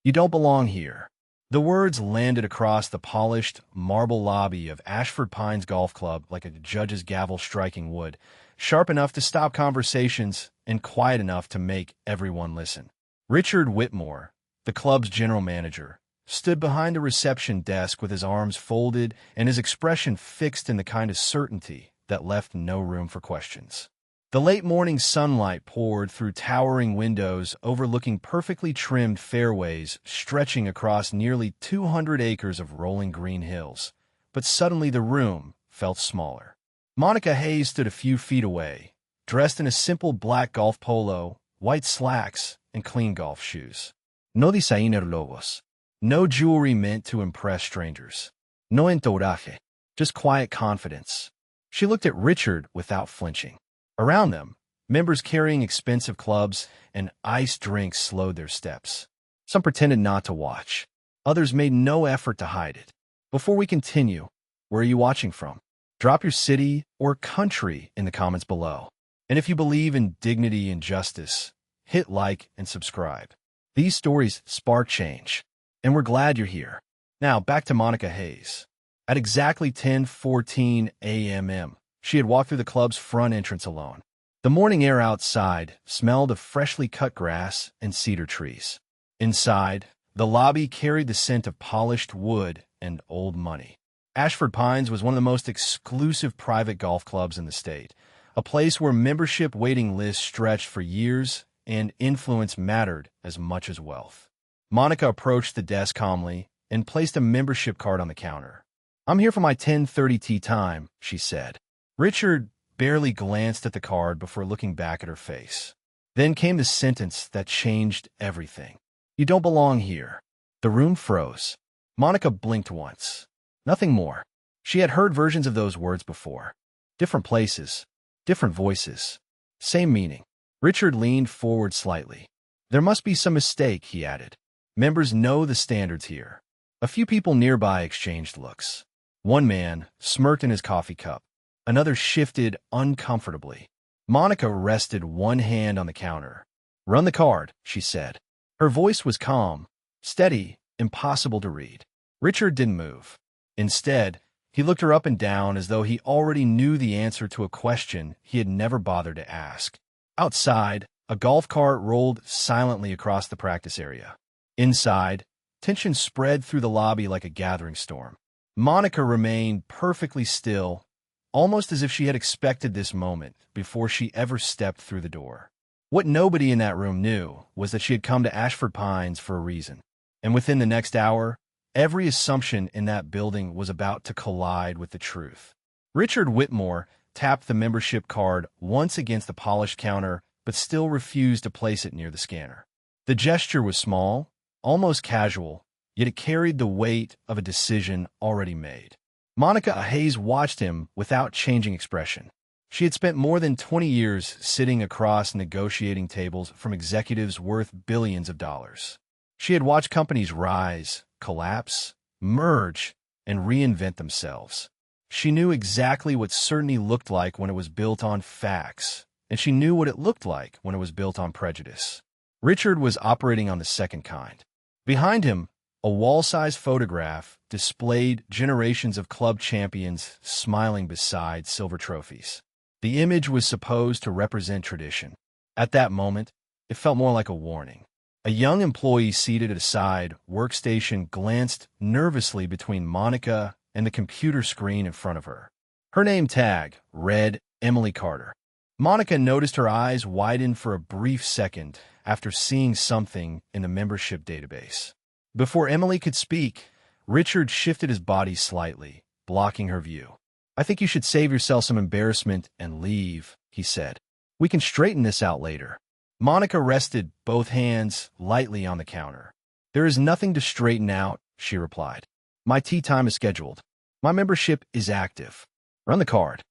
You don't belong here. The words landed across the polished marble lobby of Ashford Pines Golf Club like a judge's gavel striking wood, sharp enough to stop conversations and quiet enough to make everyone listen. Richard Whitmore, the club's general manager, stood behind the reception desk with his arms folded and his expression fixed in the kind of certainty that left no room for questions. The late morning sunlight poured through towering windows overlooking perfectly trimmed fairways stretching across nearly 200 acres of rolling green hills. But suddenly the room felt smaller. Monica Hayes stood a few feet away, dressed in a simple black golf polo, white slacks, and clean golf shoes. No designer logos. No jewelry meant to impress strangers. No entourage. Just quiet confidence. She looked at Richard without flinching. Around them, members carrying expensive clubs and iced drinks slowed their steps. Some pretended not to watch. Others made no effort to hide it. Before we continue, where are you watching from? Drop your city or country in the comments below. And if you believe in dignity and justice, hit like and subscribe. These stories spark change, and we're glad you're here. Now, back to Monica Hayes. At exactly 10:14 a.m., she had walked through the club's front entrance alone. The morning air outside smelled of freshly cut grass and cedar trees. Inside, the lobby carried the scent of polished wood and old money. Ashford Pines was one of the most exclusive private golf clubs in the state, a place where membership waiting lists stretched for years and influence mattered as much as wealth. Monica approached the desk calmly and placed a membership card on the counter. "I'm here for my 10:30 tee time," she said. Richard barely glanced at the card before looking back at her face. Then came the sentence that changed everything. "You don't belong here." The room froze. Monica blinked once. Nothing more. She had heard versions of those words before. Different places, different voices, same meaning. Richard leaned forward slightly. "There must be some mistake," he added. "Members know the standards here." A few people nearby exchanged looks. One man smirked in his coffee cup. Another shifted uncomfortably. Monica rested one hand on the counter. "Run the card," she said. Her voice was calm, steady, impossible to read. Richard didn't move. Instead, he looked her up and down as though he already knew the answer to a question he had never bothered to ask. Outside, a golf cart rolled silently across the practice area. Inside, tension spread through the lobby like a gathering storm. Monica remained perfectly still, almost as if she had expected this moment before she ever stepped through the door. What nobody in that room knew was that she had come to Ashford Pines for a reason. And within the next hour, every assumption in that building was about to collide with the truth. Richard Whitmore tapped the membership card once against the polished counter, but still refused to place it near the scanner. The gesture was small, almost casual, yet it carried the weight of a decision already made. Monica Hayes watched him without changing expression. She had spent more than 20 years sitting across negotiating tables from executives worth billions of dollars. She had watched companies rise, collapse, merge, and reinvent themselves. She knew exactly what certainty looked like when it was built on facts, and she knew what it looked like when it was built on prejudice. Richard was operating on the second kind. Behind him, a wall-sized photograph displayed generations of club champions smiling beside silver trophies. The image was supposed to represent tradition. At that moment, it felt more like a warning. A young employee seated at a side workstation glanced nervously between Monica and the computer screen in front of her. Her name tag read Emily Carter. Monica noticed her eyes widen for a brief second after seeing something in the membership database. Before Emily could speak, Richard shifted his body slightly, blocking her view. "I think you should save yourself some embarrassment and leave," he said. "We can straighten this out later." Monica rested both hands lightly on the counter. "There is nothing to straighten out," she replied. "My tea time is scheduled. My membership is active. Run the card."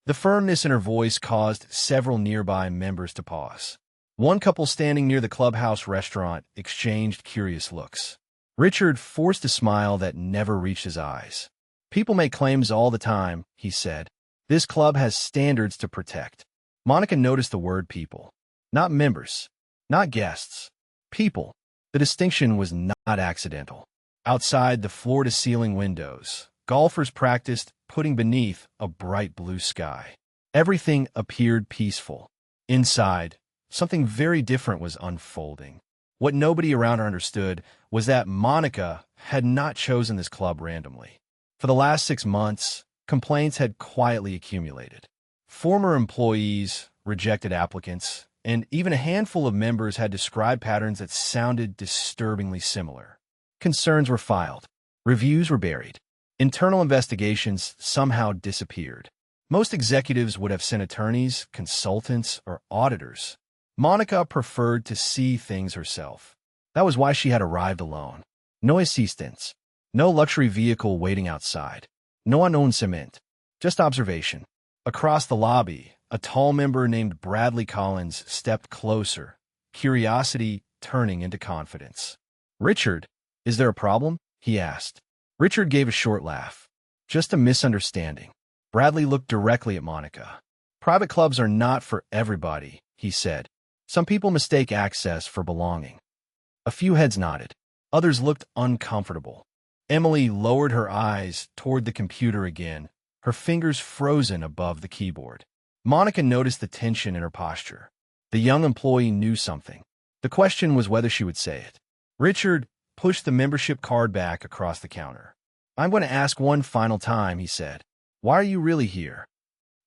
The firmness in her voice caused several nearby members to pause. One couple standing near the clubhouse restaurant exchanged curious looks. Richard forced a smile that never reached his eyes. "People make claims all the time," he said. "This club has standards to protect." Monica noticed the word people. Not members, not guests. People. The distinction was not accidental. Outside the floor-to-ceiling windows, golfers practiced putting beneath a bright blue sky. Everything appeared peaceful. Inside, something very different was unfolding. What nobody around her understood was that Monica had not chosen this club randomly. For the last 6 months, complaints had quietly accumulated. Former employees, rejected applicants, and even a handful of members had described patterns that sounded disturbingly similar. Concerns were filed. Reviews were buried. Internal investigations somehow disappeared. Most executives would have sent attorneys, consultants, or auditors. Monica preferred to see things herself. That was why she had arrived alone. No assistance. No luxury vehicle waiting outside. No unknown cement. Just observation. Across the lobby, a tall member named Bradley Collins stepped closer, curiosity turning into confidence. "Richard, is there a problem?" he asked. Richard gave a short laugh. "Just a misunderstanding." Bradley looked directly at Monica. "Private clubs are not for everybody," he said. "Some people mistake access for belonging." A few heads nodded. Others looked uncomfortable. Emily lowered her eyes toward the computer again, her fingers frozen above the keyboard. Monica noticed the tension in her posture. The young employee knew something. The question was whether she would say it. Richard pushed the membership card back across the counter. "I'm going to ask one final time," he said. "Why are you really here?"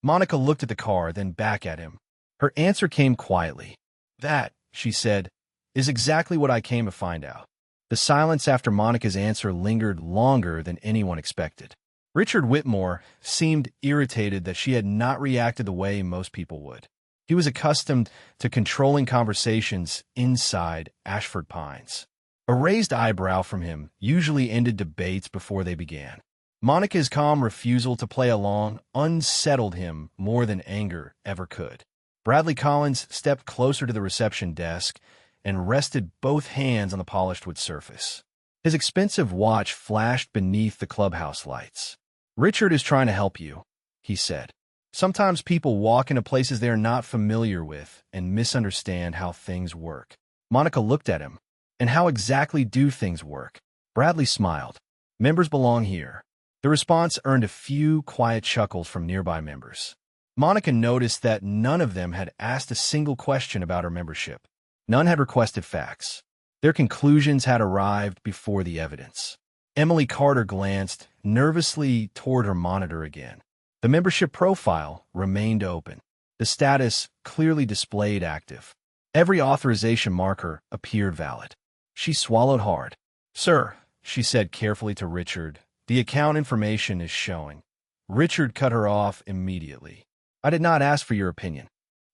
Monica looked at the card, then back at him. Her answer came quietly. "That," she said, "is exactly what I came to find out." The silence after Monica's answer lingered longer than anyone expected. Richard Whitmore seemed irritated that she had not reacted the way most people would. He was accustomed to controlling conversations inside Ashford Pines. A raised eyebrow from him usually ended debates before they began. Monica's calm refusal to play along unsettled him more than anger ever could. Bradley Collins stepped closer to the reception desk and rested both hands on the polished wood surface. His expensive watch flashed beneath the clubhouse lights. "Richard is trying to help you," he said. "Sometimes people walk into places they are not familiar with and misunderstand how things work." Monica looked at him. "And how exactly do things work?" Bradley smiled. "Members belong here." The response earned a few quiet chuckles from nearby members. Monica noticed that none of them had asked a single question about her membership. None had requested facts. Their conclusions had arrived before the evidence. Emily Carter glanced nervously toward her monitor again. The membership profile remained open. The status clearly displayed active. Every authorization marker appeared valid. She swallowed hard. "Sir," she said carefully to Richard, "the account information is showing." Richard cut her off immediately. "I did not ask for your opinion."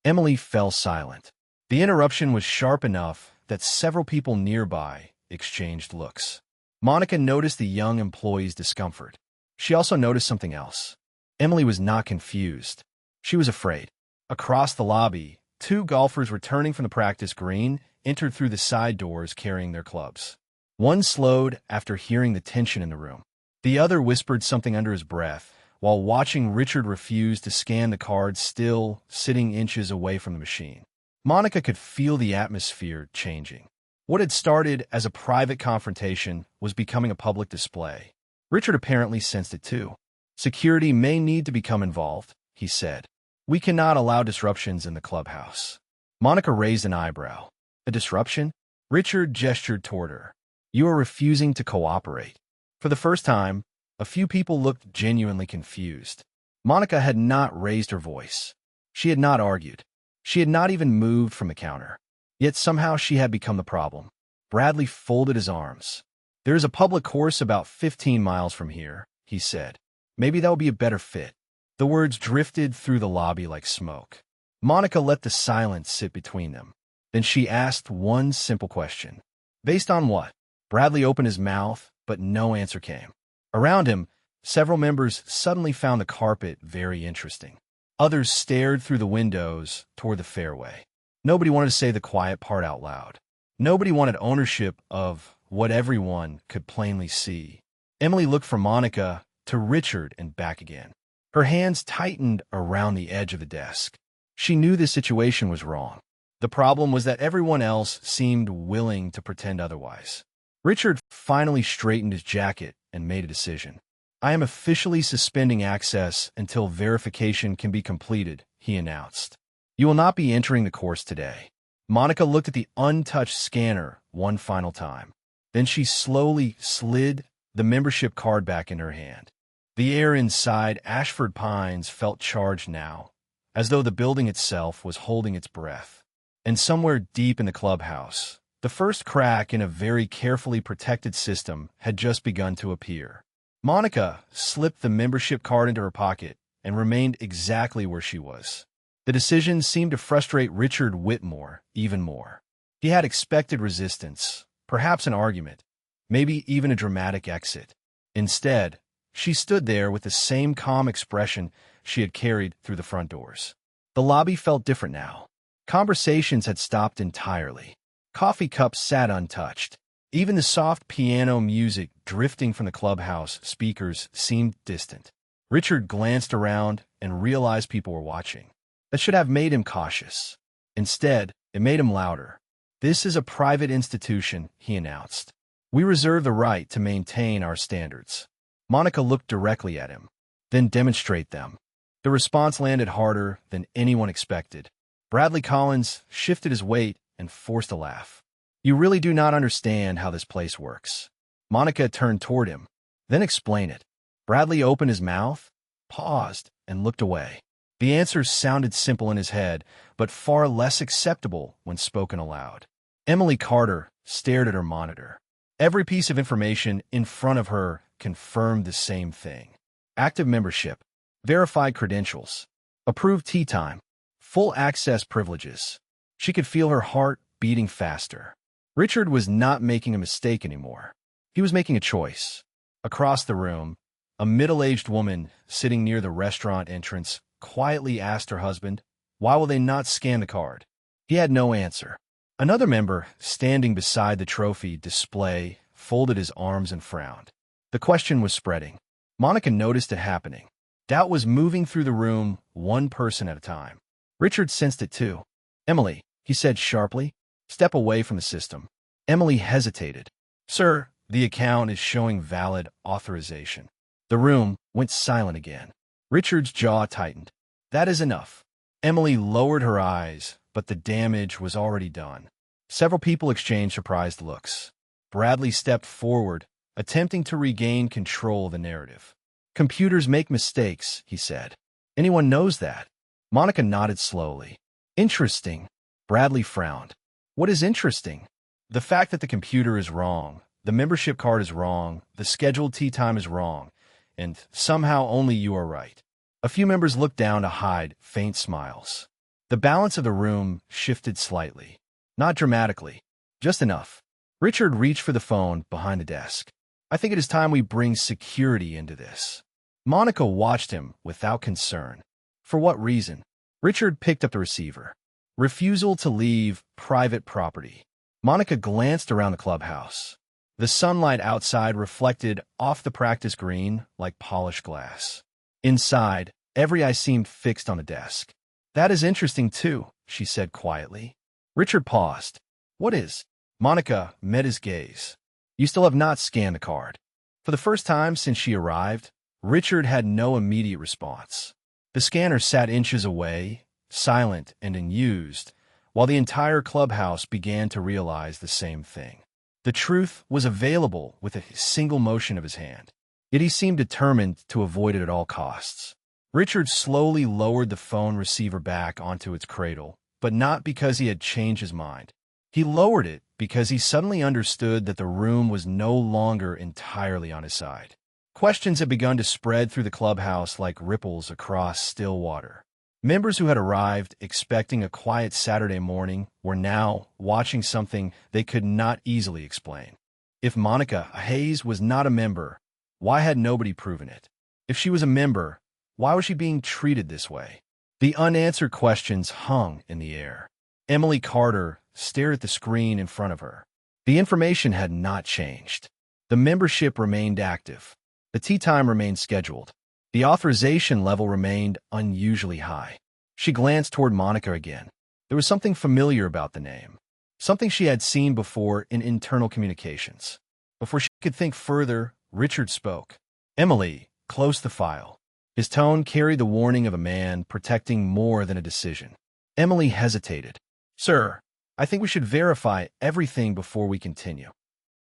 Emily fell silent. The interruption was sharp enough that several people nearby exchanged looks. Monica noticed the young employee's discomfort. She also noticed something else. Emily was not confused. She was afraid. Across the lobby, 2 golfers returning from the practice green entered through the side doors carrying their clubs. One slowed after hearing the tension in the room. The other whispered something under his breath, while watching Richard refuse to scan the cards still sitting inches away from the machine. Monica could feel the atmosphere changing. What had started as a private confrontation was becoming a public display. Richard apparently sensed it too. "Security may need to become involved," he said. "We cannot allow disruptions in the clubhouse." Monica raised an eyebrow. "A disruption?" Richard gestured toward her. "You are refusing to cooperate." For the first time, a few people looked genuinely confused. Monica had not raised her voice. She had not argued. She had not even moved from the counter. Yet somehow she had become the problem. Bradley folded his arms. "There is a public course about 15 miles from here," he said. "Maybe that would be a better fit." The words drifted through the lobby like smoke. Monica let the silence sit between them. Then she asked one simple question. "Based on what?" Bradley opened his mouth, but no answer came. Around him, several members suddenly found the carpet very interesting. Others stared through the windows toward the fairway. Nobody wanted to say the quiet part out loud. Nobody wanted ownership of what everyone could plainly see. Emily looked from Monica to Richard and back again. Her hands tightened around the edge of the desk. She knew this situation was wrong. The problem was that everyone else seemed willing to pretend otherwise. Richard finally straightened his jacket and made a decision. I am officially suspending access until verification can be completed, he announced. You will not be entering the course today. Monica looked at the untouched scanner one final time. Then she slowly slid the membership card back in her hand. The air inside Ashford Pines felt charged now, as though the building itself was holding its breath. And somewhere deep in the clubhouse, the first crack in a very carefully protected system had just begun to appear. Monica slipped the membership card into her pocket and remained exactly where she was. The decision seemed to frustrate Richard Whitmore even more. He had expected resistance, perhaps an argument, maybe even a dramatic exit. Instead, she stood there with the same calm expression she had carried through the front doors. The lobby felt different now. Conversations had stopped entirely. Coffee cups sat untouched. Even the soft piano music drifting from the clubhouse speakers seemed distant. Richard glanced around and realized people were watching. That should have made him cautious. Instead, it made him louder. This is a private institution, he announced. We reserve the right to maintain our standards. Monica looked directly at him. Then demonstrate them. The response landed harder than anyone expected. Bradley Collins shifted his weight and forced a laugh. You really do not understand how this place works. Monica turned toward him. Then explain it. Bradley opened his mouth, paused, and looked away. The answer sounded simple in his head, but far less acceptable when spoken aloud. Emily Carter stared at her monitor. Every piece of information in front of her confirmed the same thing. Active membership, verified credentials, approved tea time, full access privileges. She could feel her heart beating faster. Richard was not making a mistake anymore. He was making a choice. Across the room, a middle-aged woman sitting near the restaurant entrance quietly asked her husband, "Why will they not scan the card?" He had no answer. Another member, standing beside the trophy display, folded his arms and frowned. The question was spreading. Monica noticed it happening. Doubt was moving through the room, one person at a time. Richard sensed it too. "Emily," he said sharply, "step away from the system." Emily hesitated. "Sir, the account is showing valid authorization." The room went silent again. Richard's jaw tightened. "That is enough." Emily lowered her eyes, but the damage was already done. Several people exchanged surprised looks. Bradley stepped forward, attempting to regain control of the narrative. "Computers make mistakes," he said. "Anyone knows that." Monica nodded slowly. "Interesting." Bradley frowned. "What is interesting?" "The fact that the computer is wrong, the membership card is wrong, the scheduled tea time is wrong, and somehow only you are right." A few members looked down to hide faint smiles. The balance of the room shifted slightly. Not dramatically, just enough. Richard reached for the phone behind the desk. "I think it is time we bring security into this." Monica watched him without concern. For what reason? Richard picked up the receiver. Refusal to leave private property. Monica glanced around the clubhouse. The sunlight outside reflected off the practice green like polished glass. Inside, every eye seemed fixed on the desk. "That is interesting too," she said quietly. Richard paused. "What is?" Monica met his gaze. "You still have not scanned the card." For the first time since she arrived, Richard had no immediate response. The scanner sat inches away, silent and unused, while the entire clubhouse began to realize the same thing. The truth was available with a single motion of his hand. Yet he seemed determined to avoid it at all costs. Richard slowly lowered the phone receiver back onto its cradle, but not because he had changed his mind. He lowered it because he suddenly understood that the room was no longer entirely on his side. Questions had begun to spread through the clubhouse like ripples across still water. Members who had arrived expecting a quiet Saturday morning were now watching something they could not easily explain. If Monica Hayes was not a member, why had nobody proven it? If she was a member, why was she being treated this way? The unanswered questions hung in the air. Emily Carter stared at the screen in front of her. The information had not changed. The membership remained active. The tea time remained scheduled. The authorization level remained unusually high. She glanced toward Monica again. There was something familiar about the name, something she had seen before in internal communications. Before she could think further, Richard spoke. Emily, close the file. His tone carried the warning of a man protecting more than a decision. Emily hesitated. Sir, I think we should verify everything before we continue.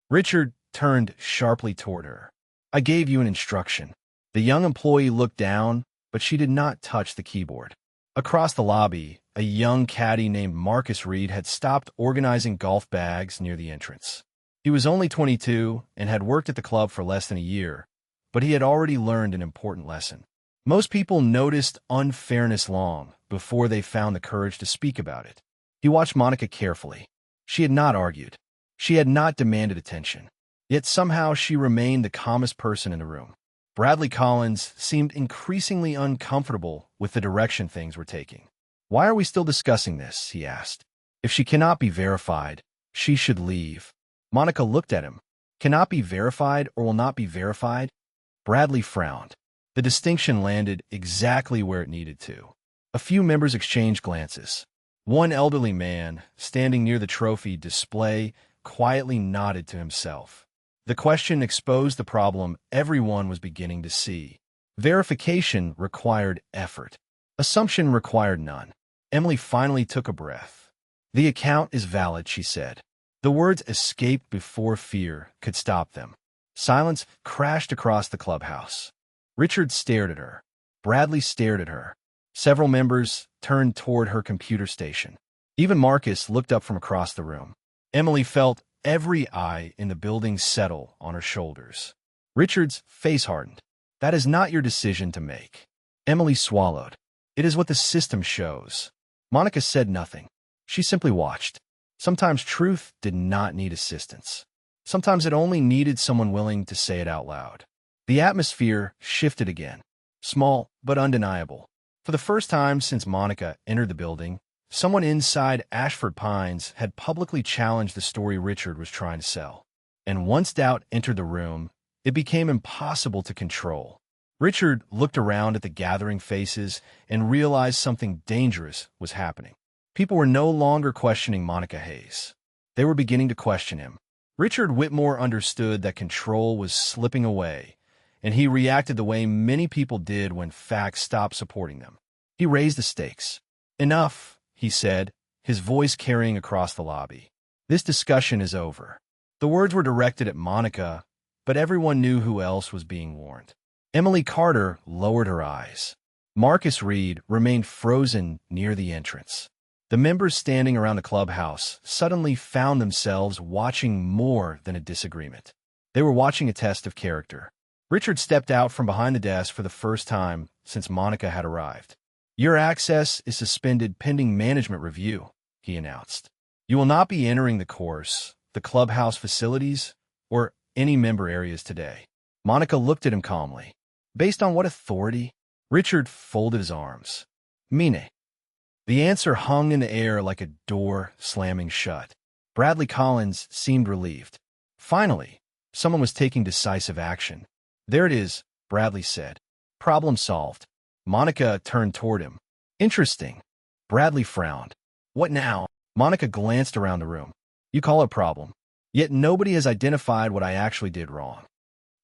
Richard turned sharply toward her. I gave you an instruction. The young employee looked down, but she did not touch the keyboard. Across the lobby, a young caddy named Marcus Reed had stopped organizing golf bags near the entrance. He was only 22 and had worked at the club for less than a year, but he had already learned an important lesson. Most people noticed unfairness long before they found the courage to speak about it. He watched Monica carefully. She had not argued. She had not demanded attention. Yet somehow she remained the calmest person in the room. Bradley Collins seemed increasingly uncomfortable with the direction things were taking. Why are we still discussing this? He asked. If she cannot be verified, she should leave. Monica looked at him. Cannot be verified or will not be verified? Bradley frowned. The distinction landed exactly where it needed to. A few members exchanged glances. One elderly man, standing near the trophy display, quietly nodded to himself. The question exposed the problem everyone was beginning to see. Verification required effort. Assumption required none. Emily finally took a breath. The account is valid, she said. The words escaped before fear could stop them. Silence crashed across the clubhouse. Richard stared at her. Bradley stared at her. Several members turned toward her computer station. Even Marcus looked up from across the room. Emily felt every eye in the building settle on her shoulders. Richard's face hardened. That is not your decision to make. Emily swallowed. It is what the system shows. Monica said nothing. She simply watched. Sometimes truth did not need assistance. Sometimes it only needed someone willing to say it out loud. The atmosphere shifted again. Small, but undeniable. For the first time since Monica entered the building, someone inside Ashford Pines had publicly challenged the story Richard was trying to sell. And once doubt entered the room, it became impossible to control. Richard looked around at the gathering faces and realized something dangerous was happening. People were no longer questioning Monica Hayes. They were beginning to question him. Richard Whitmore understood that control was slipping away, and he reacted the way many people did when facts stopped supporting them. He raised the stakes. Enough, he said, his voice carrying across the lobby. This discussion is over. The words were directed at Monica, but everyone knew who else was being warned. Emily Carter lowered her eyes. Marcus Reed remained frozen near the entrance. The members standing around the clubhouse suddenly found themselves watching more than a disagreement. They were watching a test of character. Richard stepped out from behind the desk for the first time since Monica had arrived. Your access is suspended pending management review, he announced. You will not be entering the course, the clubhouse facilities, or any member areas today. Monica looked at him calmly. Based on what authority? Richard folded his arms. Mine. The answer hung in the air like a door slamming shut. Bradley Collins seemed relieved. Finally, someone was taking decisive action. There it is, Bradley said. Problem solved. Monica turned toward him. Interesting. Bradley frowned. What now? Monica glanced around the room. You call it a problem. Yet nobody has identified what I actually did wrong.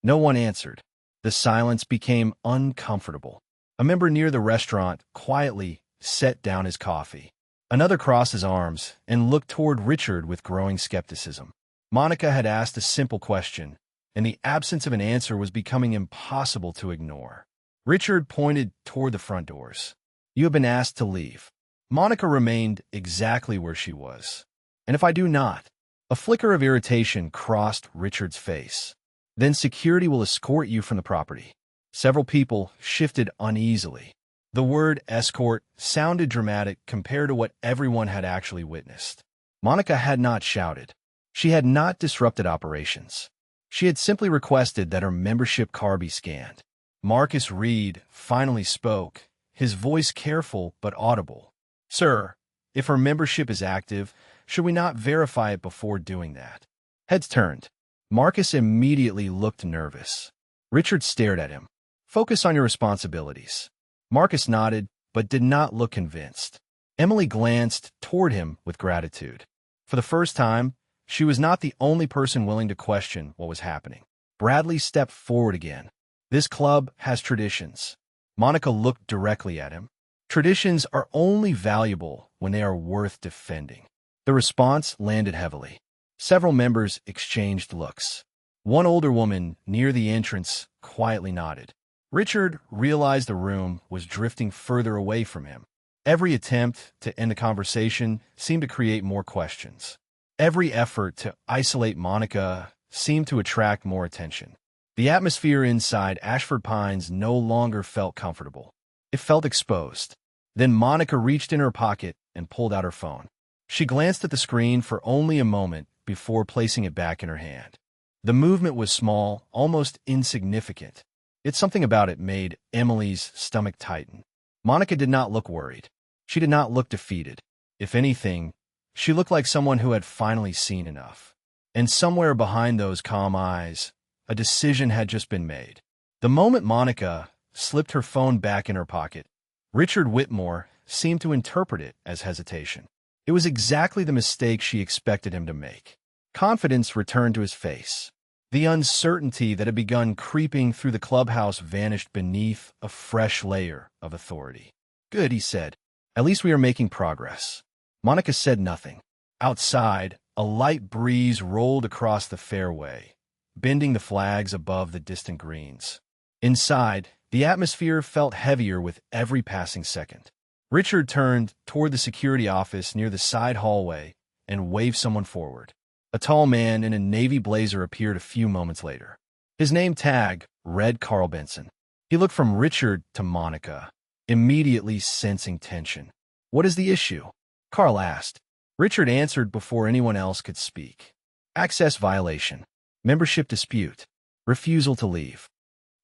No one answered. The silence became uncomfortable. A member near the restaurant quietly set down his coffee. Another crossed his arms and looked toward Richard with growing skepticism. Monica had asked a simple question, and the absence of an answer was becoming impossible to ignore. Richard pointed toward the front doors. You have been asked to leave. Monica remained exactly where she was. And if I do not? A flicker of irritation crossed Richard's face. Then security will escort you from the property. Several people shifted uneasily. The word escort sounded dramatic compared to what everyone had actually witnessed. Monica had not shouted. She had not disrupted operations. She had simply requested that her membership card be scanned. Marcus Reed finally spoke, his voice careful but audible. Sir, if her membership is active, should we not verify it before doing that? Heads turned. Marcus immediately looked nervous. Richard stared at him. Focus on your responsibilities. Marcus nodded, but did not look convinced. Emily glanced toward him with gratitude. For the first time, she was not the only person willing to question what was happening. Bradley stepped forward again. This club has traditions. Monica looked directly at him. Traditions are only valuable when they are worth defending. The response landed heavily. Several members exchanged looks. One older woman near the entrance quietly nodded. Richard realized the room was drifting further away from him. Every attempt to end the conversation seemed to create more questions. Every effort to isolate Monica seemed to attract more attention. The atmosphere inside Ashford Pines no longer felt comfortable. It felt exposed. Then Monica reached in her pocket and pulled out her phone. She glanced at the screen for only a moment before placing it back in her hand. The movement was small, almost insignificant. Yet something about it made Emily's stomach tighten. Monica did not look worried. She did not look defeated. If anything, she looked like someone who had finally seen enough. And somewhere behind those calm eyes, a decision had just been made. The moment Monica slipped her phone back in her pocket, Richard Whitmore seemed to interpret it as hesitation. It was exactly the mistake she expected him to make. Confidence returned to his face. The uncertainty that had begun creeping through the clubhouse vanished beneath a fresh layer of authority. "Good," he said. "At least we are making progress." Monica said nothing. Outside, a light breeze rolled across the fairway, bending the flags above the distant greens. Inside, the atmosphere felt heavier with every passing second. Richard turned toward the security office near the side hallway and waved someone forward. A tall man in a navy blazer appeared a few moments later. His name tag read Carl Benson. He looked from Richard to Monica, immediately sensing tension. "What is the issue?" Carl asked. Richard answered before anyone else could speak. "Access violation. Membership dispute. Refusal to leave."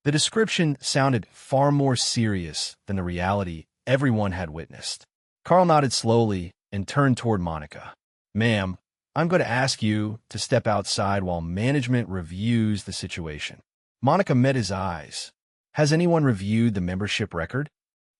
The description sounded far more serious than the reality everyone had witnessed. Carl nodded slowly and turned toward Monica. "Ma'am, I'm going to ask you to step outside while management reviews the situation." Monica met his eyes. "Has anyone reviewed the membership record?"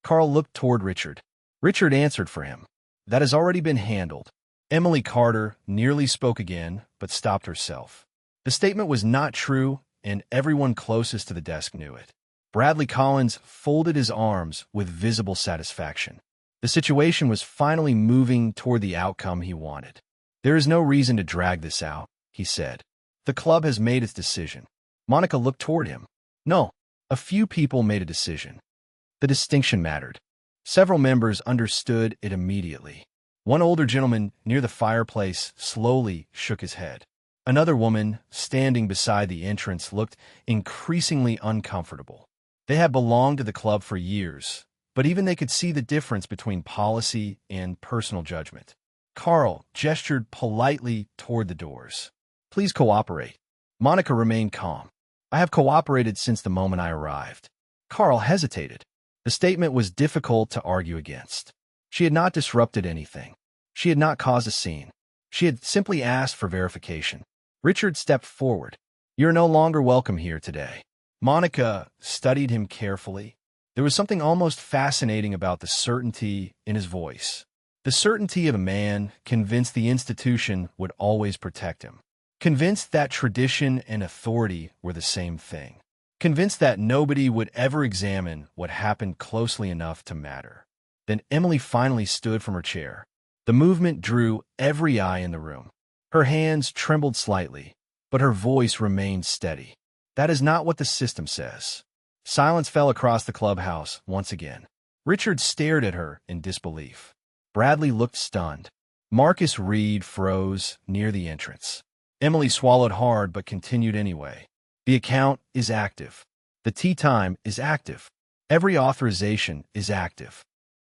Carl looked toward Richard. Richard answered for him. "That has already been handled." Emily Carter nearly spoke again, but stopped herself. The statement was not true, and everyone closest to the desk knew it. Bradley Collins folded his arms with visible satisfaction. The situation was finally moving toward the outcome he wanted. "There is no reason to drag this out," he said. "The club has made its decision." Monica looked toward him. No, a few people made a decision. The distinction mattered. Several members understood it immediately. One older gentleman near the fireplace slowly shook his head. Another woman, standing beside the entrance, looked increasingly uncomfortable. They had belonged to the club for years, but even they could see the difference between policy and personal judgment. Carl gestured politely toward the doors. "Please cooperate." Monica remained calm. "I have cooperated since the moment I arrived." Carl hesitated. The statement was difficult to argue against. She had not disrupted anything. She had not caused a scene. She had simply asked for verification. Richard stepped forward. "You're no longer welcome here today." Monica studied him carefully. There was something almost fascinating about the certainty in his voice. The certainty of a man convinced the institution would always protect him. Convinced that tradition and authority were the same thing. Convinced that nobody would ever examine what happened closely enough to matter. Then Emily finally stood from her chair. The movement drew every eye in the room. Her hands trembled slightly, but her voice remained steady. "That is not what the system says." Silence fell across the clubhouse once again. Richard stared at her in disbelief. Bradley looked stunned. Marcus Reed froze near the entrance. Emily swallowed hard but continued anyway. "The account is active. The tea time is active. Every authorization is active."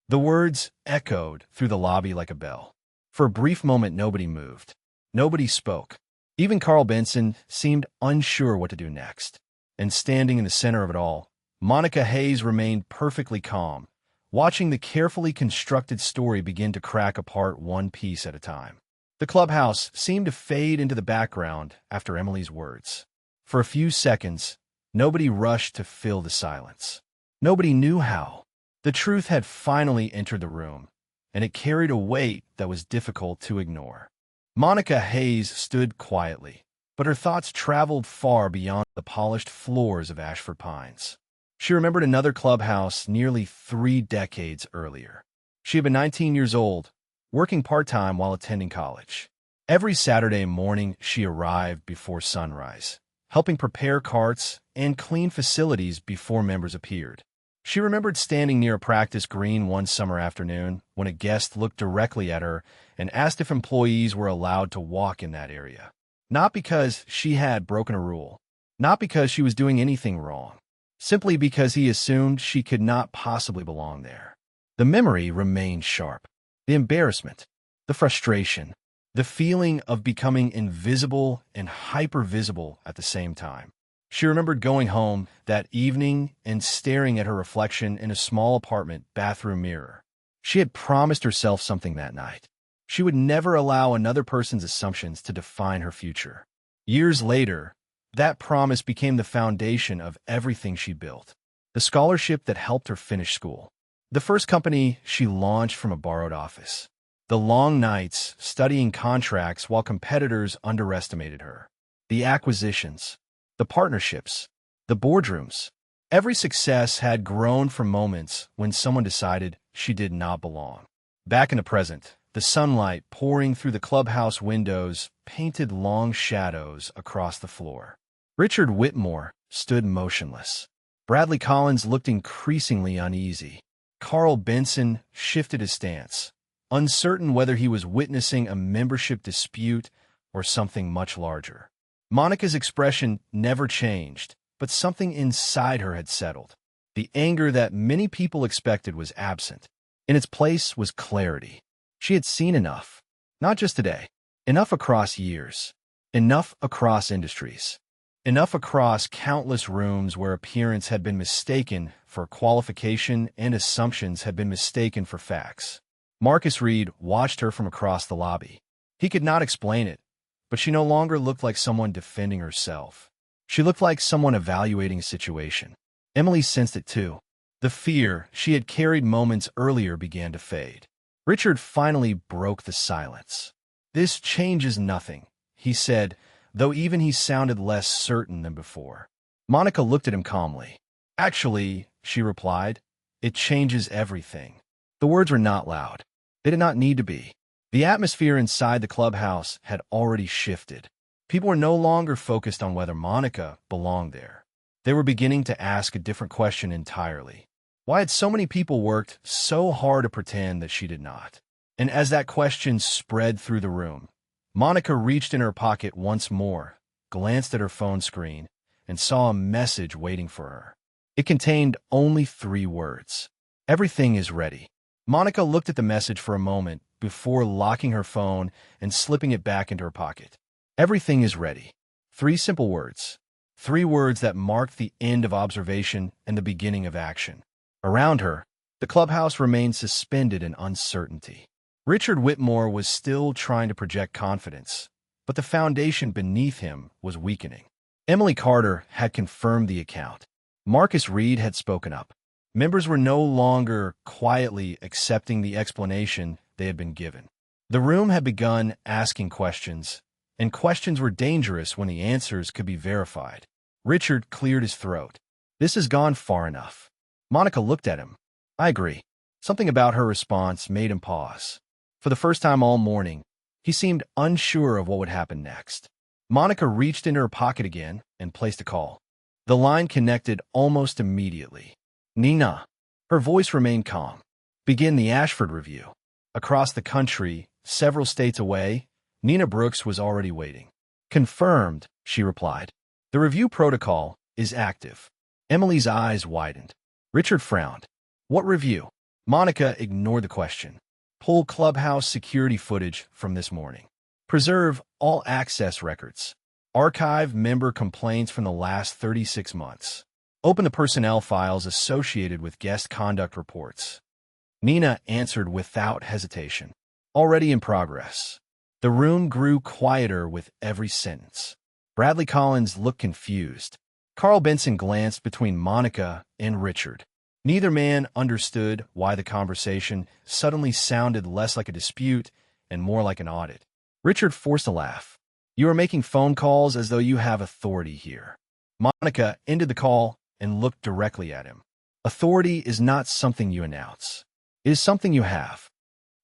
The words echoed through the lobby like a bell. For a brief moment, nobody moved. Nobody spoke. Even Carl Benson seemed unsure what to do next. And standing in the center of it all, Monica Hayes remained perfectly calm, watching the carefully constructed story begin to crack apart one piece at a time. The clubhouse seemed to fade into the background after Emily's words. For a few seconds, nobody rushed to fill the silence. Nobody knew how. The truth had finally entered the room, and it carried a weight that was difficult to ignore. Monica Hayes stood quietly, but her thoughts traveled far beyond the polished floors of Ashford Pines. She remembered another clubhouse nearly 3 decades earlier. She had been 19 years old, working part-time while attending college. Every Saturday morning, she arrived before sunrise, helping prepare carts and clean facilities before members appeared. She remembered standing near a practice green one summer afternoon when a guest looked directly at her and asked if employees were allowed to walk in that area. Not because she had broken a rule, not because she was doing anything wrong, simply because he assumed she could not possibly belong there. The memory remained sharp. The embarrassment, the frustration, the feeling of becoming invisible and hypervisible at the same time. She remembered going home that evening and staring at her reflection in a small apartment bathroom mirror. She had promised herself something that night. She would never allow another person's assumptions to define her future. Years later, that promise became the foundation of everything she built. The scholarship that helped her finish school. The first company she launched from a borrowed office. The long nights studying contracts while competitors underestimated her. The acquisitions. The partnerships, the boardrooms. Every success had grown from moments when someone decided she did not belong. Back in the present, the sunlight pouring through the clubhouse windows painted long shadows across the floor. Richard Whitmore stood motionless. Bradley Collins looked increasingly uneasy. Carl Benson shifted his stance, uncertain whether he was witnessing a membership dispute or something much larger. Monica's expression never changed, but something inside her had settled. The anger that many people expected was absent. In its place was clarity. She had seen enough, not just today, enough across years, enough across industries, enough across countless rooms where appearance had been mistaken for qualification and assumptions had been mistaken for facts. Marcus Reed watched her from across the lobby. He could not explain it, but she no longer looked like someone defending herself. She looked like someone evaluating a situation. Emily sensed it too. The fear she had carried moments earlier began to fade. Richard finally broke the silence. "This changes nothing," he said, though even he sounded less certain than before. Monica looked at him calmly. "Actually," she replied, "it changes everything." The words were not loud. They did not need to be. The atmosphere inside the clubhouse had already shifted. People were no longer focused on whether Monica belonged there. They were beginning to ask a different question entirely. Why had so many people worked so hard to pretend that she did not? And as that question spread through the room, Monica reached in her pocket once more, glanced at her phone screen, and saw a message waiting for her. It contained only 3 words. "Everything is ready." Monica looked at the message for a moment before locking her phone and slipping it back into her pocket. Everything is ready. 3 simple words. 3 words that marked the end of observation and the beginning of action. Around her, the clubhouse remained suspended in uncertainty. Richard Whitmore was still trying to project confidence, but the foundation beneath him was weakening. Emily Carter had confirmed the account. Marcus Reed had spoken up. Members were no longer quietly accepting the explanation they had been given. The room had begun asking questions, and questions were dangerous when the answers could be verified. Richard cleared his throat. "This has gone far enough." Monica looked at him. "I agree." Something about her response made him pause. For the first time all morning, he seemed unsure of what would happen next. Monica reached into her pocket again and placed a call. The line connected almost immediately. "Nina." Her voice remained calm. "Begin the Ashford review." Across the country, several states away, Nina Brooks was already waiting. "Confirmed," she replied. "The review protocol is active." Emily's eyes widened. Richard frowned. "What review?" Monica ignored the question. "Pull clubhouse security footage from this morning. Preserve all access records. Archive member complaints from the last 36 months. Open the personnel files associated with guest conduct reports." Nina answered without hesitation. "Already in progress." The room grew quieter with every sentence. Bradley Collins looked confused. Carl Benson glanced between Monica and Richard. Neither man understood why the conversation suddenly sounded less like a dispute and more like an audit. Richard forced a laugh. You are making phone calls as though you have authority here. Monica ended the call and looked directly at him. Authority is not something you announce. It is something you have.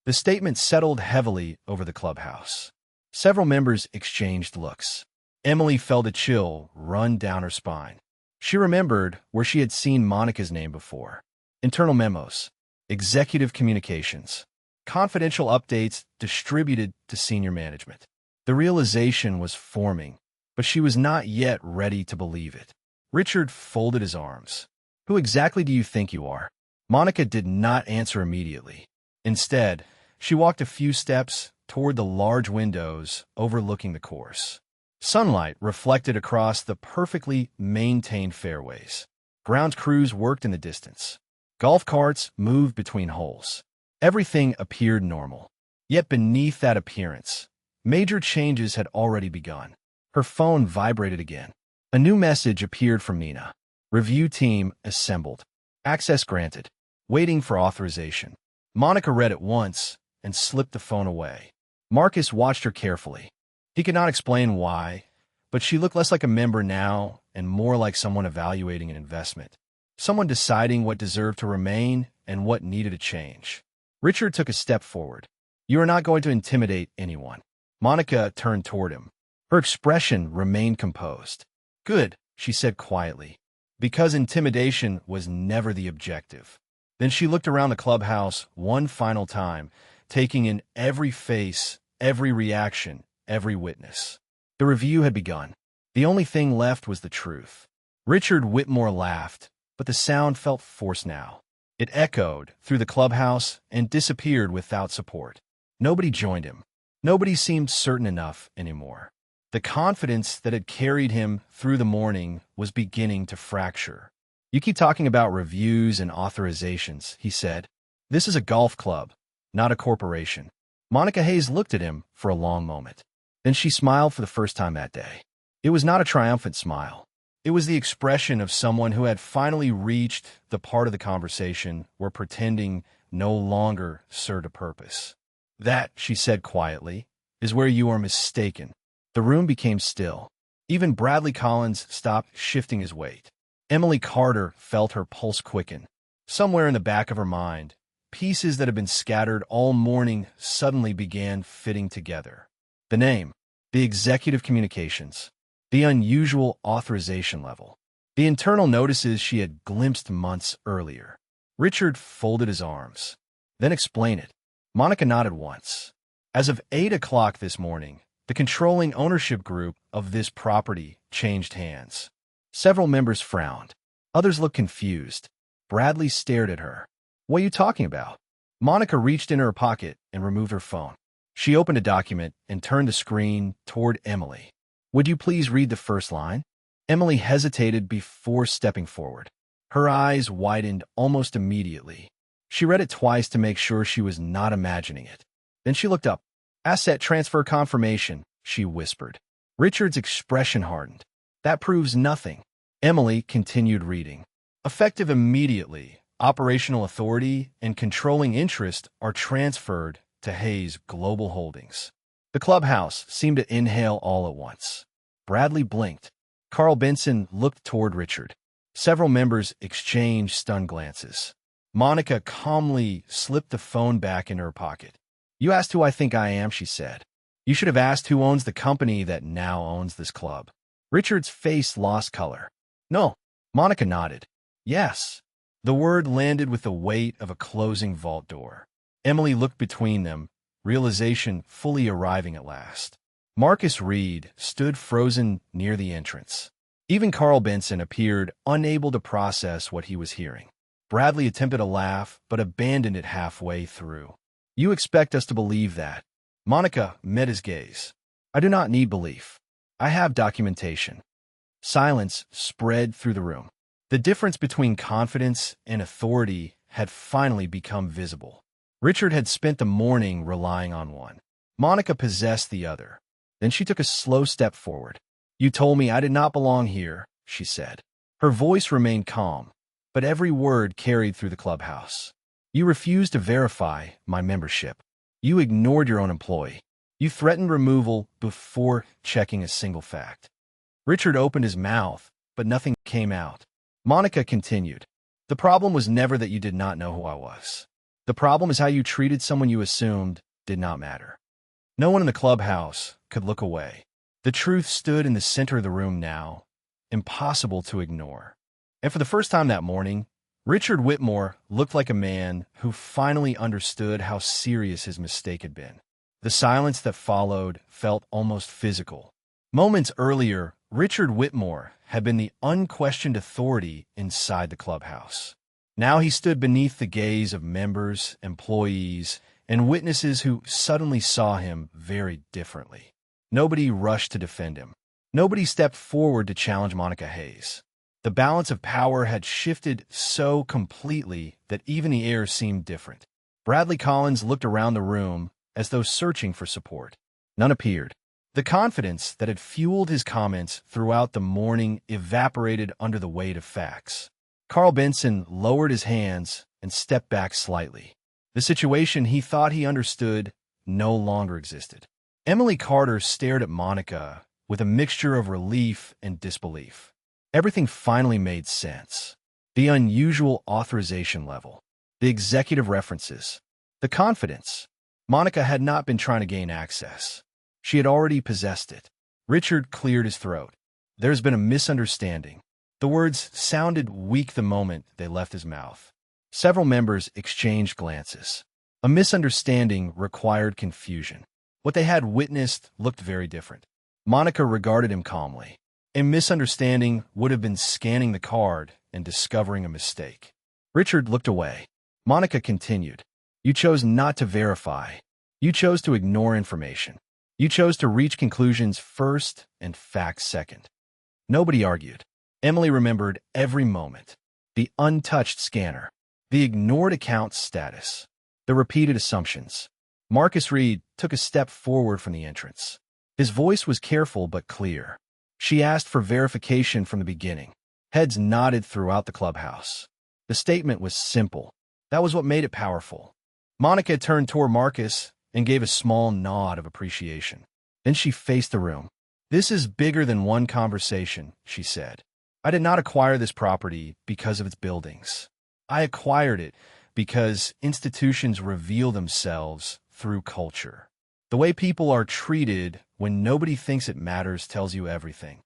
The statement settled heavily over the clubhouse. Several members exchanged looks. Emily felt a chill run down her spine. She remembered where she had seen Monica's name before. Internal memos, executive communications, confidential updates distributed to senior management. The realization was forming, but she was not yet ready to believe it. Richard folded his arms. Who exactly do you think you are? Monica did not answer immediately. Instead, she walked a few steps toward the large windows overlooking the course. Sunlight reflected across the perfectly maintained fairways. Ground crews worked in the distance. Golf carts moved between holes. Everything appeared normal. Yet beneath that appearance, major changes had already begun. Her phone vibrated again. A new message appeared from Nina. Review team assembled. Access granted. Waiting for authorization. Monica read it once and slipped the phone away. Marcus watched her carefully. He could not explain why, but she looked less like a member now and more like someone evaluating an investment. Someone deciding what deserved to remain and what needed a change. Richard took a step forward. You are not going to intimidate anyone. Monica turned toward him. Her expression remained composed. Good, she said quietly, because intimidation was never the objective. Then she looked around the clubhouse one final time, taking in every face, every reaction, every witness. The review had begun. The only thing left was the truth. Richard Whitmore laughed, but the sound felt forced now. It echoed through the clubhouse and disappeared without support. Nobody joined him. Nobody seemed certain enough anymore. The confidence that had carried him through the morning was beginning to fracture. You keep talking about reviews and authorizations, he said. This is a golf club, not a corporation. Monica Hayes looked at him for a long moment. Then she smiled for the first time that day. It was not a triumphant smile. It was the expression of someone who had finally reached the part of the conversation where pretending no longer served a purpose. That, she said quietly, is where you are mistaken. The room became still. Even Bradley Collins stopped shifting his weight. Emily Carter felt her pulse quicken. Somewhere in the back of her mind, pieces that had been scattered all morning suddenly began fitting together. The name, the executive communications, the unusual authorization level, the internal notices she had glimpsed months earlier. Richard folded his arms. Then explain it. Monica nodded once. As of 8 o'clock this morning, the controlling ownership group of this property changed hands. Several members frowned. Others looked confused. Bradley stared at her. What are you talking about? Monica reached in her pocket and removed her phone. She opened a document and turned the screen toward Emily. Would you please read the first line? Emily hesitated before stepping forward. Her eyes widened almost immediately. She read it twice to make sure she was not imagining it. Then she looked up. Asset transfer confirmation, she whispered. Richard's expression hardened. That proves nothing. Emily continued reading. Effective immediately, operational authority and controlling interest are transferred to Hayes Global Holdings. The clubhouse seemed to inhale all at once. Bradley blinked. Carl Benson looked toward Richard. Several members exchanged stunned glances. Monica calmly slipped the phone back in her pocket. You asked who I think I am, she said. You should have asked who owns the company that now owns this club. Richard's face lost color. No. Monica nodded. Yes. The word landed with the weight of a closing vault door. Emily looked between them, realization fully arriving at last. Marcus Reed stood frozen near the entrance. Even Carl Benson appeared unable to process what he was hearing. Bradley attempted a laugh, but abandoned it halfway through. You expect us to believe that? Monica met his gaze. I do not need belief. I have documentation. Silence spread through the room. The difference between confidence and authority had finally become visible. Richard had spent the morning relying on one. Monica possessed the other. Then she took a slow step forward. You told me I did not belong here, she said. Her voice remained calm, but every word carried through the clubhouse. You refused to verify my membership. You ignored your own employee. You threatened removal before checking a single fact. Richard opened his mouth, but nothing came out. Monica continued. The problem was never that you did not know who I was. The problem is how you treated someone you assumed did not matter. No one in the clubhouse could look away. The truth stood in the center of the room now, impossible to ignore. And for the first time that morning, Richard Whitmore looked like a man who finally understood how serious his mistake had been. The silence that followed felt almost physical. Moments earlier, Richard Whitmore had been the unquestioned authority inside the clubhouse. Now he stood beneath the gaze of members, employees, and witnesses who suddenly saw him very differently. Nobody rushed to defend him. Nobody stepped forward to challenge Monica Hayes. The balance of power had shifted so completely that even the air seemed different. Bradley Collins looked around the room as though searching for support. None appeared. The confidence that had fueled his comments throughout the morning evaporated under the weight of facts. Carl Benson lowered his hands and stepped back slightly. The situation he thought he understood no longer existed. Emily Carter stared at Monica with a mixture of relief and disbelief. Everything finally made sense. The unusual authorization level, the executive references, the confidence. Monica had not been trying to gain access. She had already possessed it. Richard cleared his throat. There's been a misunderstanding. The words sounded weak the moment they left his mouth. Several members exchanged glances. A misunderstanding required confusion. What they had witnessed looked very different. Monica regarded him calmly. A misunderstanding would have been scanning the card and discovering a mistake. Richard looked away. Monica continued. You chose not to verify. You chose to ignore information. You chose to reach conclusions first and facts second. Nobody argued. Emily remembered every moment. The untouched scanner. The ignored account status. The repeated assumptions. Marcus Reed took a step forward from the entrance. His voice was careful but clear. She asked for verification from the beginning. Heads nodded throughout the clubhouse. The statement was simple. That was what made it powerful. Monica turned toward Marcus and gave a small nod of appreciation. Then she faced the room. This is bigger than one conversation, she said. I did not acquire this property because of its buildings. I acquired it because institutions reveal themselves through culture. The way people are treated when nobody thinks it matters tells you everything.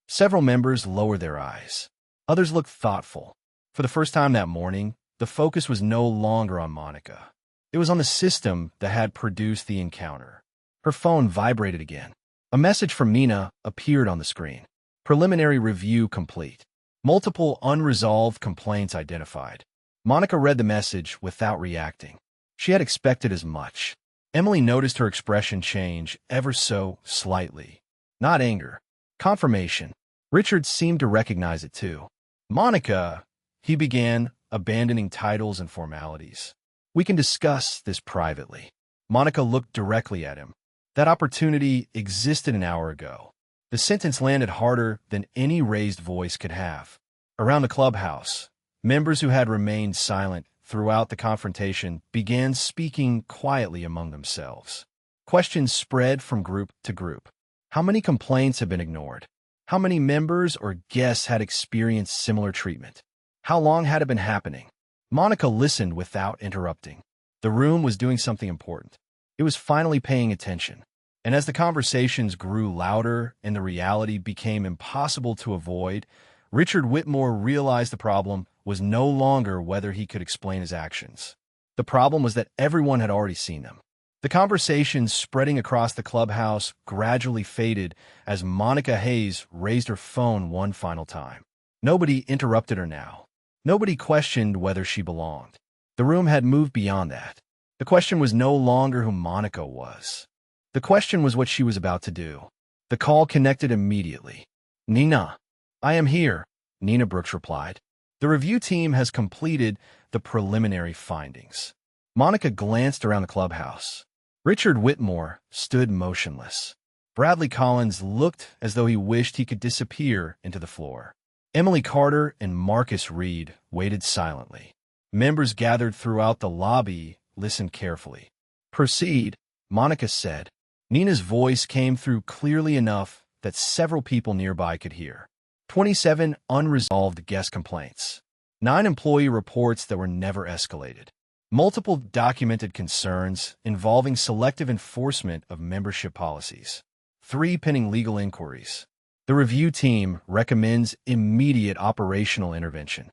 Several members lowered their eyes. Others looked thoughtful. For the first time that morning, the focus was no longer on Monica. It was on the system that had produced the encounter. Her phone vibrated again. A message from Nina appeared on the screen. Preliminary review complete. Multiple unresolved complaints identified. Monica read the message without reacting. She had expected as much. Emily noticed her expression change ever so slightly. Not anger. Confirmation. Richard seemed to recognize it too. Monica, he began, abandoning titles and formalities. We can discuss this privately. Monica looked directly at him. That opportunity existed an hour ago. The sentence landed harder than any raised voice could have. Around the clubhouse, members who had remained silent throughout the confrontation began speaking quietly among themselves. Questions spread from group to group. How many complaints had been ignored? How many members or guests had experienced similar treatment? How long had it been happening? Monica listened without interrupting. The room was doing something important. It was finally paying attention. And as the conversations grew louder and the reality became impossible to avoid, Richard Whitmore realized the problem was no longer whether he could explain his actions. The problem was that everyone had already seen them. The conversations spreading across the clubhouse gradually faded as Monica Hayes raised her phone one final time. Nobody interrupted her now. Nobody questioned whether she belonged. The room had moved beyond that. The question was no longer who Monica was. The question was what she was about to do. The call connected immediately. Nina. I am here, Nina Brooks replied. The review team has completed the preliminary findings. Monica glanced around the clubhouse. Richard Whitmore stood motionless. Bradley Collins looked as though he wished he could disappear into the floor. Emily Carter and Marcus Reed waited silently. Members gathered throughout the lobby listened carefully. "Proceed," Monica said. Nina's voice came through clearly enough that several people nearby could hear. 27 unresolved guest complaints. 9 employee reports that were never escalated. Multiple documented concerns involving selective enforcement of membership policies. 3 pending legal inquiries. The review team recommends immediate operational intervention.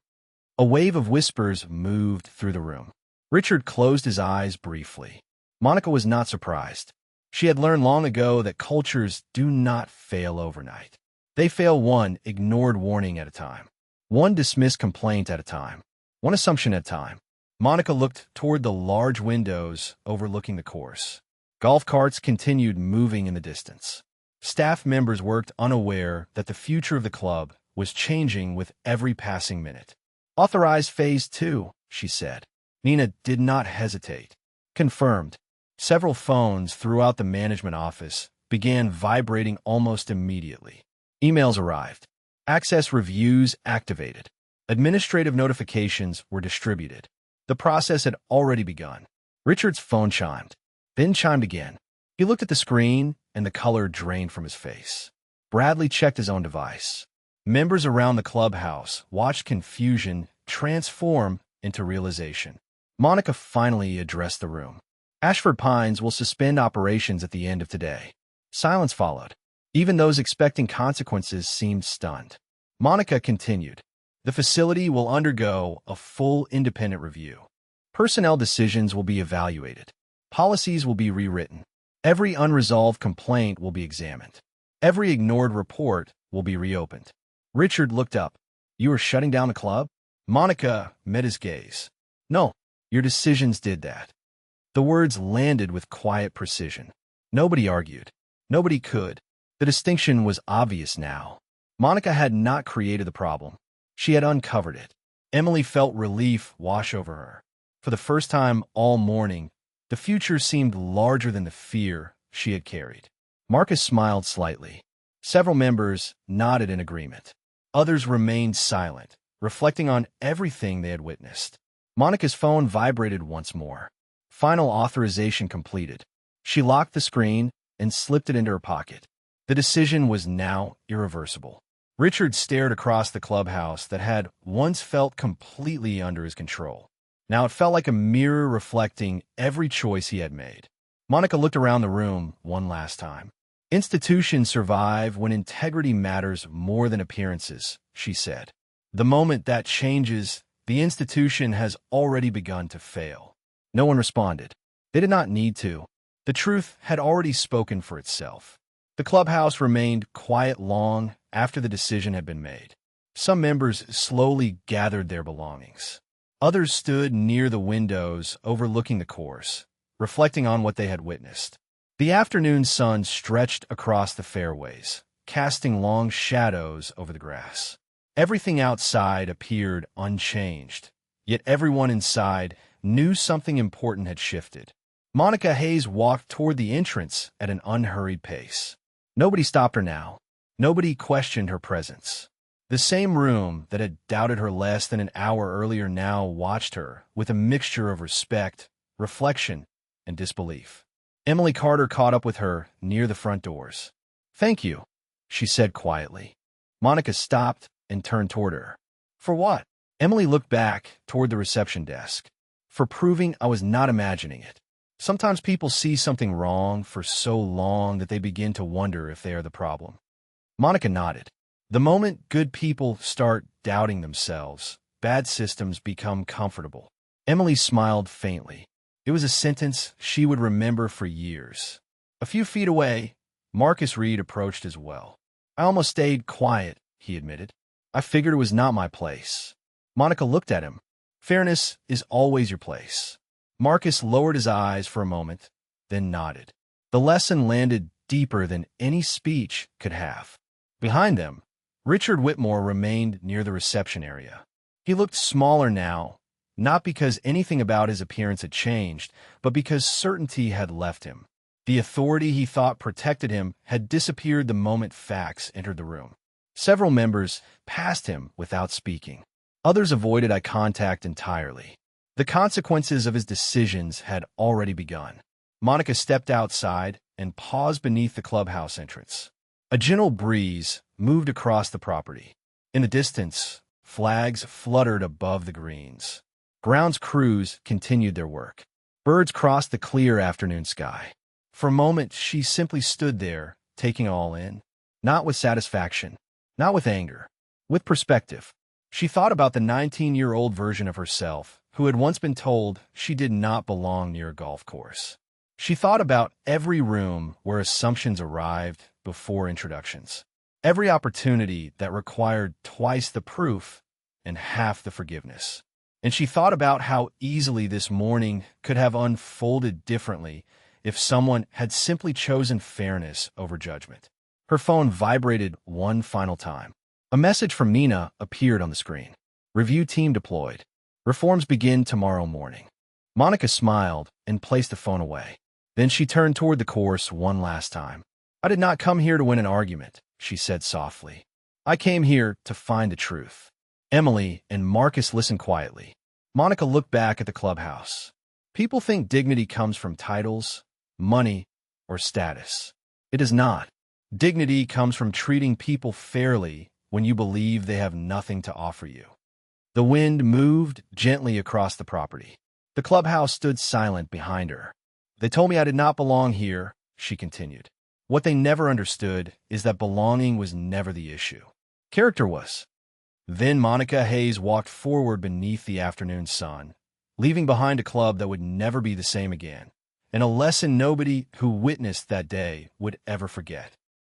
A wave of whispers moved through the room. Richard closed his eyes briefly. Monica was not surprised. She had learned long ago that cultures do not fail overnight. They fail one ignored warning at a time, one dismissed complaint at a time, one assumption at a time. Monica looked toward the large windows overlooking the course. Golf carts continued moving in the distance. Staff members worked unaware that the future of the club was changing with every passing minute. "Authorized Phase 2, she said. Nina did not hesitate. "Confirmed." Several phones throughout the management office began vibrating almost immediately. Emails arrived. Access reviews activated. Administrative notifications were distributed. The process had already begun. Richard's phone chimed, then chimed again. He looked at the screen, and the color drained from his face. Bradley checked his own device. Members around the clubhouse watched confusion transform into realization. Monica finally addressed the room. "Ashford Pines will suspend operations at the end of today." Silence followed. Even those expecting consequences seemed stunned. Monica continued. "The facility will undergo a full independent review. Personnel decisions will be evaluated. Policies will be rewritten. Every unresolved complaint will be examined. Every ignored report will be reopened." Richard looked up. "You are shutting down the club?" Monica met his gaze. "No, your decisions did that." The words landed with quiet precision. Nobody argued. Nobody could. The distinction was obvious now. Monica had not created the problem. She had uncovered it. Emily felt relief wash over her. For the first time all morning, the future seemed larger than the fear she had carried. Marcus smiled slightly. Several members nodded in agreement. Others remained silent, reflecting on everything they had witnessed. Monica's phone vibrated once more. Final authorization completed. She locked the screen and slipped it into her pocket. The decision was now irreversible. Richard stared across the clubhouse that had once felt completely under his control. Now it felt like a mirror reflecting every choice he had made. Monica looked around the room one last time. "Institutions survive when integrity matters more than appearances," she said. "The moment that changes, the institution has already begun to fail." No one responded. They did not need to. The truth had already spoken for itself. The clubhouse remained quiet long after the decision had been made. Some members slowly gathered their belongings. Others stood near the windows overlooking the course, reflecting on what they had witnessed. The afternoon sun stretched across the fairways, casting long shadows over the grass. Everything outside appeared unchanged, yet everyone inside knew something important had shifted. Monica Hayes walked toward the entrance at an unhurried pace. Nobody stopped her now. Nobody questioned her presence. The same room that had doubted her less than an hour earlier now watched her with a mixture of respect, reflection, and disbelief. Emily Carter caught up with her near the front doors. "Thank you," she said quietly. Monica stopped and turned toward her. "For what?" Emily looked back toward the reception desk. "For proving I was not imagining it. Sometimes people see something wrong for so long that they begin to wonder if they are the problem." Monica nodded. The moment good people start doubting themselves, bad systems become comfortable. Emily smiled faintly. It was a sentence she would remember for years. A few feet away, Marcus Reed approached as well. "I almost stayed quiet," he admitted. "I figured it was not my place." Monica looked at him. "Fairness is always your place." Marcus lowered his eyes for a moment, then nodded. The lesson landed deeper than any speech could have. Behind them, Richard Whitmore remained near the reception area. He looked smaller now, not because anything about his appearance had changed, but because certainty had left him. The authority he thought protected him had disappeared the moment facts entered the room. Several members passed him without speaking. Others avoided eye contact entirely. The consequences of his decisions had already begun. Monica stepped outside and paused beneath the clubhouse entrance. A gentle breeze moved across the property. In the distance, flags fluttered above the greens. Grounds crews continued their work. Birds crossed the clear afternoon sky. For a moment, she simply stood there, taking it all in. Not with satisfaction, not with anger, with perspective. She thought about the 19-year-old version of herself who had once been told she did not belong near a golf course. She thought about every room where assumptions arrived before introductions, every opportunity that required twice the proof and half the forgiveness. And she thought about how easily this morning could have unfolded differently if someone had simply chosen fairness over judgment. Her phone vibrated one final time. A message from Nina appeared on the screen. Review team deployed. Reforms begin tomorrow morning. Monica smiled and placed the phone away. Then she turned toward the course one last time. I did not come here to win an argument, she said softly. I came here to find the truth. Emily and Marcus listened quietly. Monica looked back at the clubhouse. People think dignity comes from titles, money, or status. It does not. Dignity comes from treating people fairly when you believe they have nothing to offer you. The wind moved gently across the property. The clubhouse stood silent behind her. They told me I did not belong here, she continued. What they never understood is that belonging was never the issue. Character was. Then Monica Hayes walked forward beneath the afternoon sun, leaving behind a club that would never be the same again, and a lesson nobody who witnessed that day would ever forget.